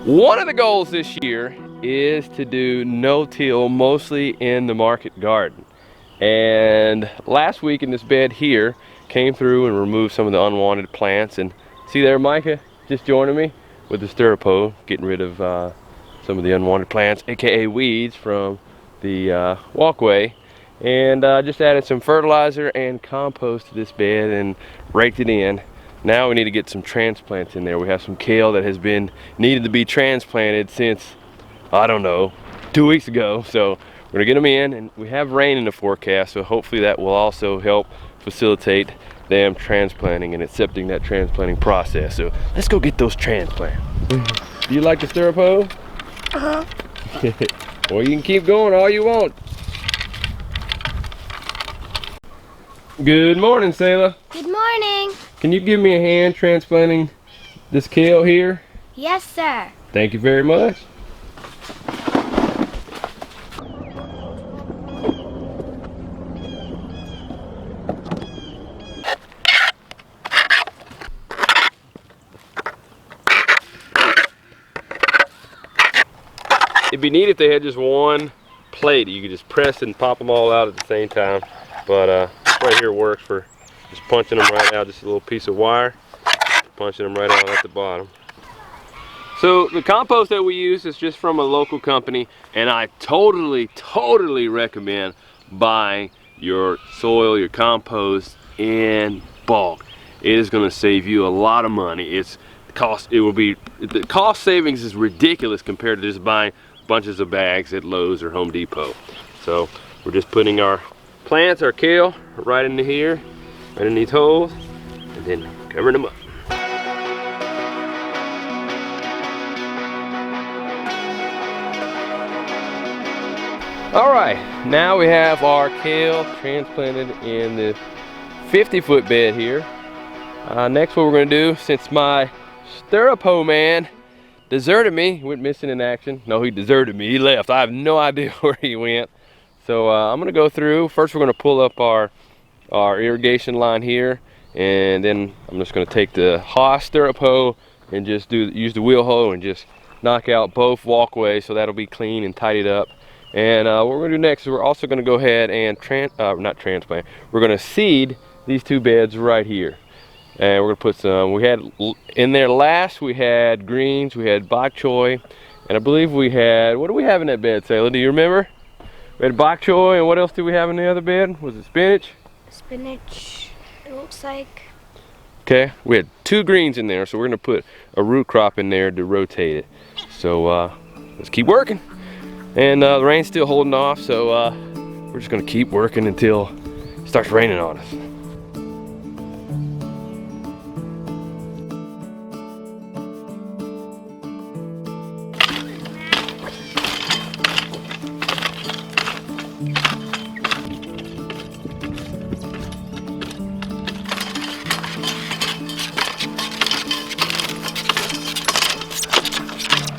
One of the goals this year is to do no-till mostly in the market garden. And last week in this bed here, came through and removed some of the unwanted plants. And see there, Micah just joining me with the stirrup, getting rid of some of the unwanted plants, aka weeds, from the walkway. And just added some fertilizer and compost to this bed and raked it in. Now we need to get some transplants in there. We have some kale that has been needed to be transplanted since, I don't know, 2 weeks ago. So we're gonna get them in, and we have rain in the forecast, so hopefully that will also help facilitate them transplanting and accepting that transplanting process. So let's go get those transplants. Do you like the stirrup? Uh-huh. Well, you can keep going all you want. Good morning, Selah. Good morning. Can you give me a hand transplanting this kale here? Yes, sir. Thank you very much. It'd be neat if they had just one plate. You could just press and pop them all out at the same time. But right here works for just punching them right out. Just a little piece of wire, punching them right out at the bottom. So the compost that we use is just from a local company, and I totally recommend buying your soil, your compost in bulk. It is going to save you a lot of money. The cost savings is ridiculous compared to just buying bunches of bags at Lowe's or Home Depot. So we're just putting our plants, our kale, right into here, right in these holes, and then covering them up. All right, now we have our kale transplanted in the 50-foot bed here. Next, what we're gonna do, since my stirrup man deserted me, went missing in action. No, he deserted me, he left. I have no idea where he went. So I'm gonna go through. First, we're gonna pull up our irrigation line here, and then I'm just gonna take the Haas stirrup hoe and just use the wheel hoe and just knock out both walkways, so that'll be clean and tidied up. And what we're gonna do next is we're also gonna go ahead and not transplant. We're gonna seed these two beds right here. And we're gonna put some, we had in there last, we had greens, we had bok choy, and I believe we had, what do we have in that bed, Selah? Do you remember? We had bok choy, and what else did we have in the other bed? Was it spinach? Spinach, it looks like. Okay, we had 2 greens in there, so we're gonna put a root crop in there to rotate it. So let's keep working. And the rain's still holding off, so we're just gonna keep working until it starts raining on us.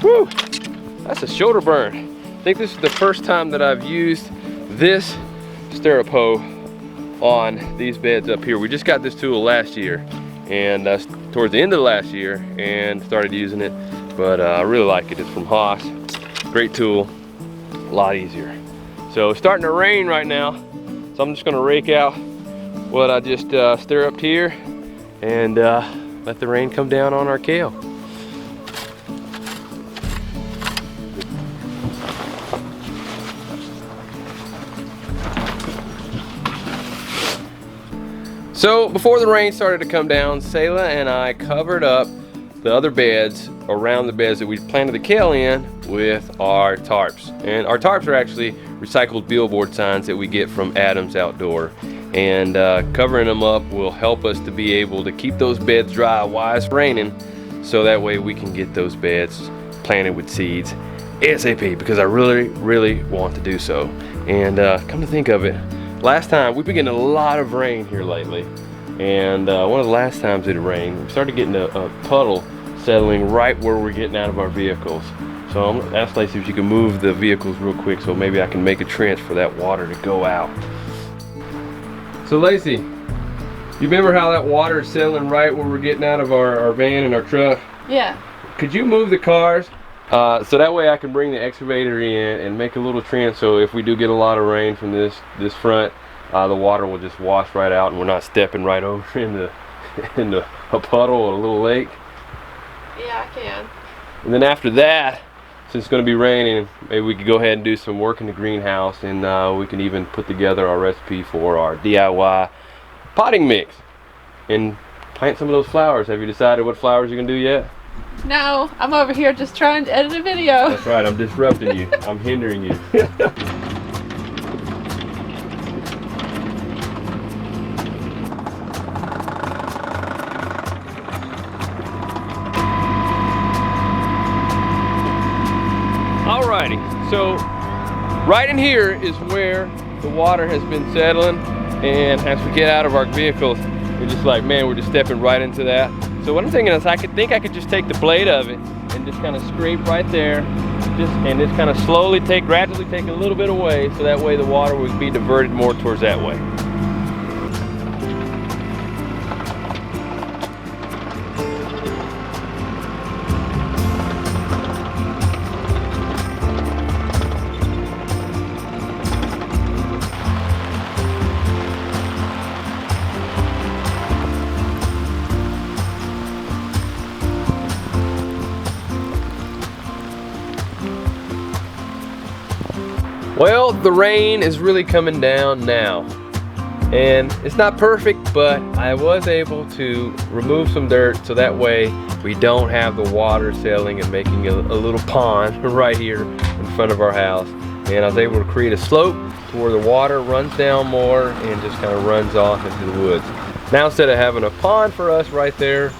Woo! That's a shoulder burn. I think this is the first time that I've used this stirrup hoe on these beds up here. We just got this tool last year, and towards the end of last year, and started using it. But I really like it. It's from Haas. Great tool, a lot easier. So it's starting to rain right now, so I'm just gonna rake out what I just stirruped here and let the rain come down on our kale. So before the rain started to come down, Selah and I covered up the other beds around the beds that we planted the kale in with our tarps. And our tarps are actually recycled billboard signs that we get from Adams Outdoor. And covering them up will help us to be able to keep those beds dry while it's raining, so that way we can get those beds planted with seeds ASAP, because I really want to do so. And come to think of it, last time, we've been getting a lot of rain here lately, and one of the last times it rained, we started getting a puddle settling right where we're getting out of our vehicles. So I'm gonna ask Lacie if she can move the vehicles real quick, so maybe I can make a trench for that water to go out. So Lacie, you remember how that water is settling right where we're getting out of our van and our truck? Yeah. Could you move the cars So that way I can bring the excavator in and make a little trench, so if we do get a lot of rain from this front, the water will just wash right out and we're not stepping right over into a puddle or a little lake. Yeah, I can. And then after that, since it's going to be raining, maybe we could go ahead and do some work in the greenhouse, and we can even put together our recipe for our DIY potting mix and plant some of those flowers. Have you decided what flowers you're going to do yet? No, I'm over here just trying to edit a video. That's right, I'm disrupting you. I'm hindering you. Alrighty, so right in here is where the water has been settling, and as we get out of our vehicles, we're just like, man, we're just stepping right into that. So what I'm thinking is I could just take the blade of it and just kind of scrape right there, and just kind of slowly gradually take a little bit away, so that way the water would be diverted more towards that way. Well, the rain is really coming down now, and it's not perfect, but I was able to remove some dirt so that way we don't have the water settling and making a little pond right here in front of our house. And I was able to create a slope to where the water runs down more and just kind of runs off into the woods. Now, instead of having a pond for us right there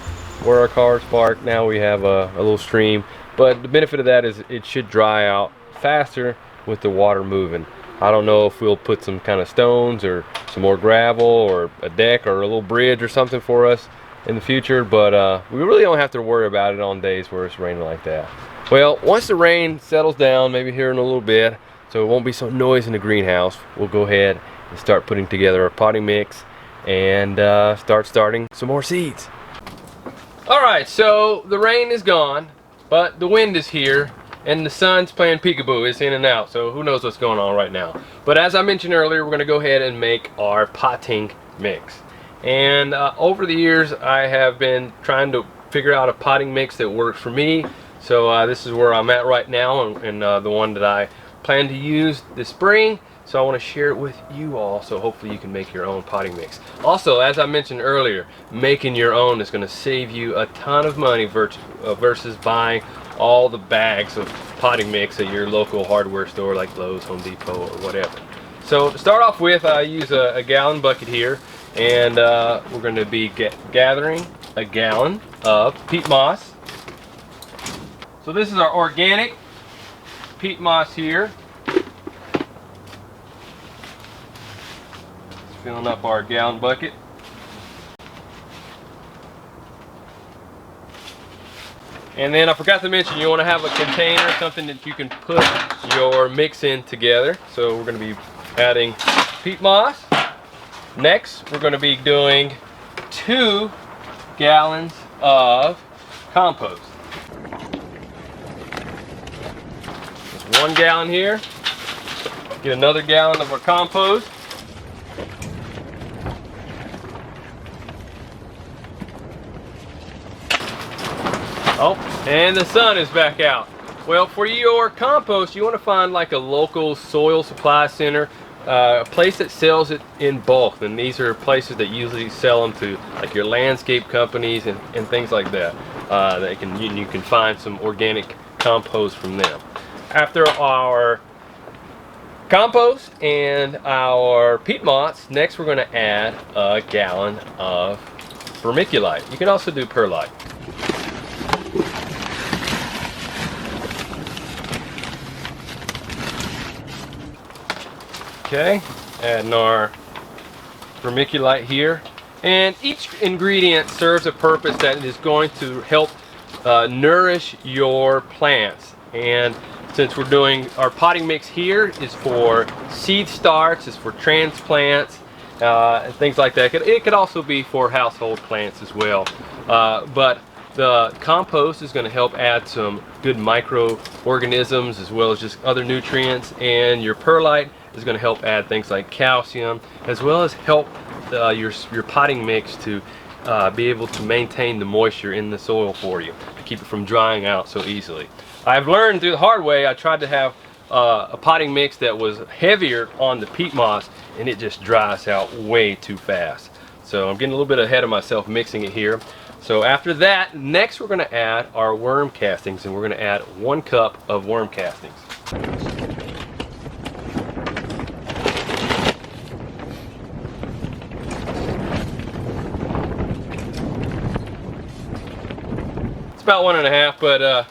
where our cars park, now we have a little stream. But the benefit of that is it should dry out faster with the water moving. I don't know if we'll put some kind of stones or some more gravel or a deck or a little bridge or something for us in the future, but we really don't have to worry about it on days where it's raining like that. Well, once the rain settles down, maybe here in a little bit, so it won't be so noisy in the greenhouse, we'll go ahead and start putting together our potting mix and starting some more seeds. Alright, so the rain is gone, but the wind is here, and the sun's playing peekaboo. It's in and out, so who knows what's going on right now. But as I mentioned earlier, we're going to go ahead and make our potting mix. And over the years, I have been trying to figure out a potting mix that works for me. So this is where I'm at right now, and the one that I plan to use this spring. So I want to share it with you all, so hopefully you can make your own potting mix. Also, as I mentioned earlier, making your own is going to save you a ton of money versus buying all the bags of potting mix at your local hardware store like Lowe's, Home Depot, or whatever. So to start off with, I use a gallon bucket here, and we're going to be gathering a gallon of peat moss. So this is our organic peat moss here. Just filling up our gallon bucket. And then I forgot to mention, you want to have a container, something that you can put your mix in together. So we're going to be adding peat moss. Next, we're going to be doing 2 gallons of compost. There's 1 gallon here. Get another gallon of our compost. Oh, and the sun is back out. Well, for your compost, you want to find like a local soil supply center, a place that sells it in bulk. And these are places that usually sell them to like your landscape companies and things like that. You can find some organic compost from them. After our compost and our peat moss, next we're going to add a gallon of vermiculite. You can also do perlite. Okay, adding our vermiculite here, and each ingredient serves a purpose that is going to help nourish your plants. And since we're doing our potting mix here is for seed starts, it's for transplants, and things like that. It could also be for household plants as well. But The compost is going to help add some good microorganisms as well as just other nutrients, and your perlite is going to help add things like calcium, as well as help your potting mix to be able to maintain the moisture in the soil for you, to keep it from drying out so easily. I've learned through the hard way. I tried to have a potting mix that was heavier on the peat moss, and it just dries out way too fast. So I'm getting a little bit ahead of myself mixing it here. So after that, next we're going to add our worm castings, and we're going to add 1 cup of worm castings. It's about 1.5, but I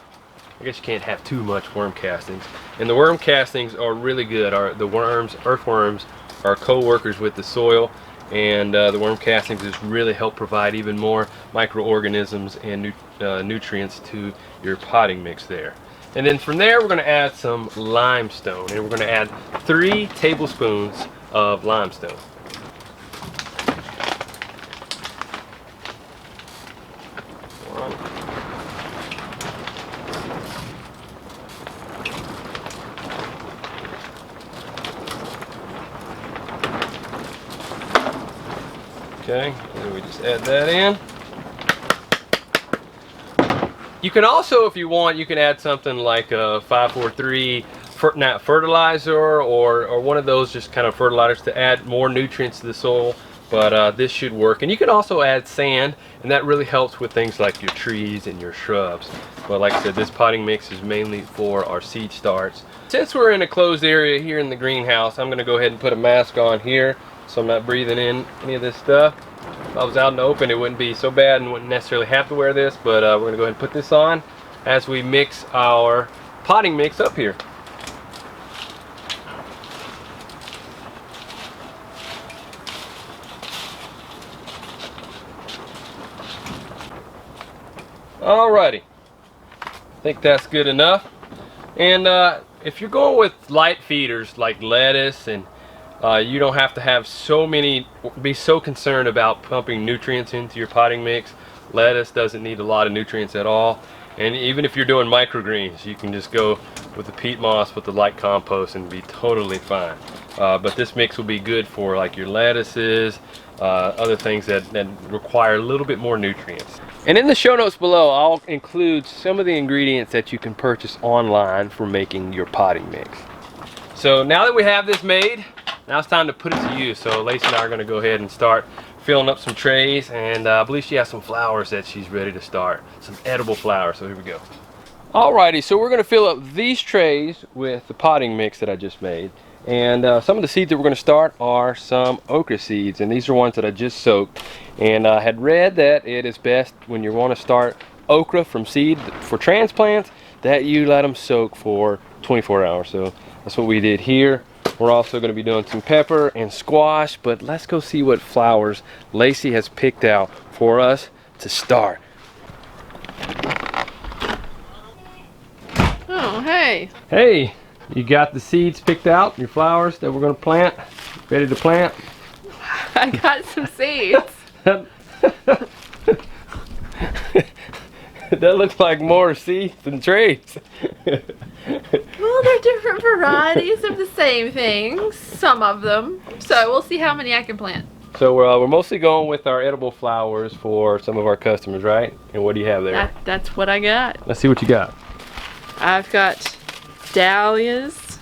guess you can't have too much worm castings. And the worm castings are really good. The worms, earthworms, are co-workers with the soil. And the worm castings just really help provide even more microorganisms and nutrients to your potting mix there. And then from there we're going to add some limestone, and we're going to add 3 tablespoons of limestone. Okay, and then we just add that in. You can also, if you want, you can add something like a 5-4-3 fertilizer or one of those just kind of fertilizers to add more nutrients to the soil, but this should work. And you can also add sand, and that really helps with things like your trees and your shrubs. But like I said, this potting mix is mainly for our seed starts. Since we're in a closed area here in the greenhouse, I'm going to go ahead and put a mask on here, so I'm not breathing in any of this stuff. If I was out in the open, it wouldn't be so bad and wouldn't necessarily have to wear this, but we're going to go ahead and put this on as we mix our potting mix up here. Alrighty, I think that's good enough. And if you're going with light feeders like lettuce, and you don't have to have be so concerned about pumping nutrients into your potting mix. Lettuce doesn't need a lot of nutrients at all. And even if you're doing microgreens, you can just go with the peat moss with the light compost and be totally fine. But this mix will be good for like your lettuces, other things that require a little bit more nutrients. And in the show notes below, I'll include some of the ingredients that you can purchase online for making your potting mix. So now that we have this made, now it's time to put it to use. So Lacie and I are going to go ahead and start filling up some trays, and I believe she has some flowers that she's ready to start. Some edible flowers, so here we go. Alrighty, so we're going to fill up these trays with the potting mix that I just made. And some of the seeds that we're going to start are some okra seeds, and these are ones that I just soaked. And I had read that it is best when you want to start okra from seed for transplants that you let them soak for 24 hours. So that's what we did here. We're also going to be doing some pepper and squash, but let's go see what flowers Lacie has picked out for us to start. Oh, hey. Hey, you got the seeds picked out, your flowers that we're going to plant, ready to plant? I got some seeds. That looks like more seeds than trays. Well, they're different varieties of the same things, some of them. So we'll see how many I can plant. So we're mostly going with our edible flowers for some of our customers, right? And what do you have there? That's what I got. Let's see what you got. I've got dahlias,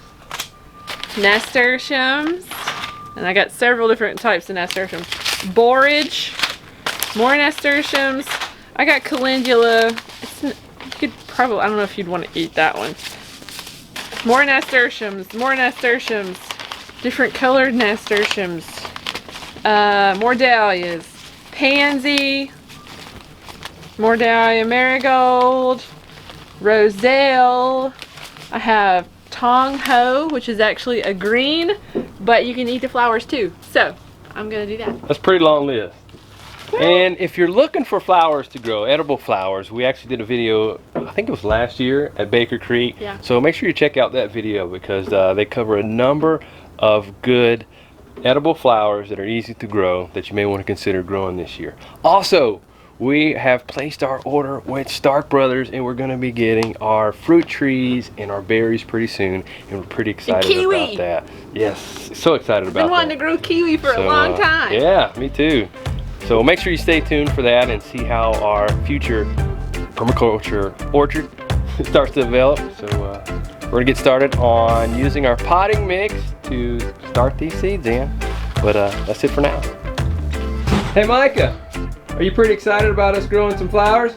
nasturtiums, and I got several different types of nasturtiums. Borage, more nasturtiums. I got calendula. You could probably, I don't know if you'd want to eat that one. More nasturtiums, different colored nasturtiums, more dahlias, pansy, more dahlia marigold, roselle. I have tong ho, which is actually a green, but you can eat the flowers too. So I'm gonna do that. That's a pretty long list. And if you're looking for flowers to grow, edible flowers, we actually did a video, I think it was last year at Baker Creek. Yeah. So make sure you check out that video because they cover a number of good edible flowers that are easy to grow that you may want to consider growing this year. Also, we have placed our order with Stark Brothers, and we're going to be getting our fruit trees and our berries pretty soon, and we're pretty excited about that. Yes, so excited about that. Been wanting to grow kiwi for a long time. Yeah, me too. So make sure you stay tuned for that and see how our future permaculture orchard starts to develop. So we're gonna get started on using our potting mix to start these seeds in. But that's it for now. Hey Micah, are you pretty excited about us growing some flowers?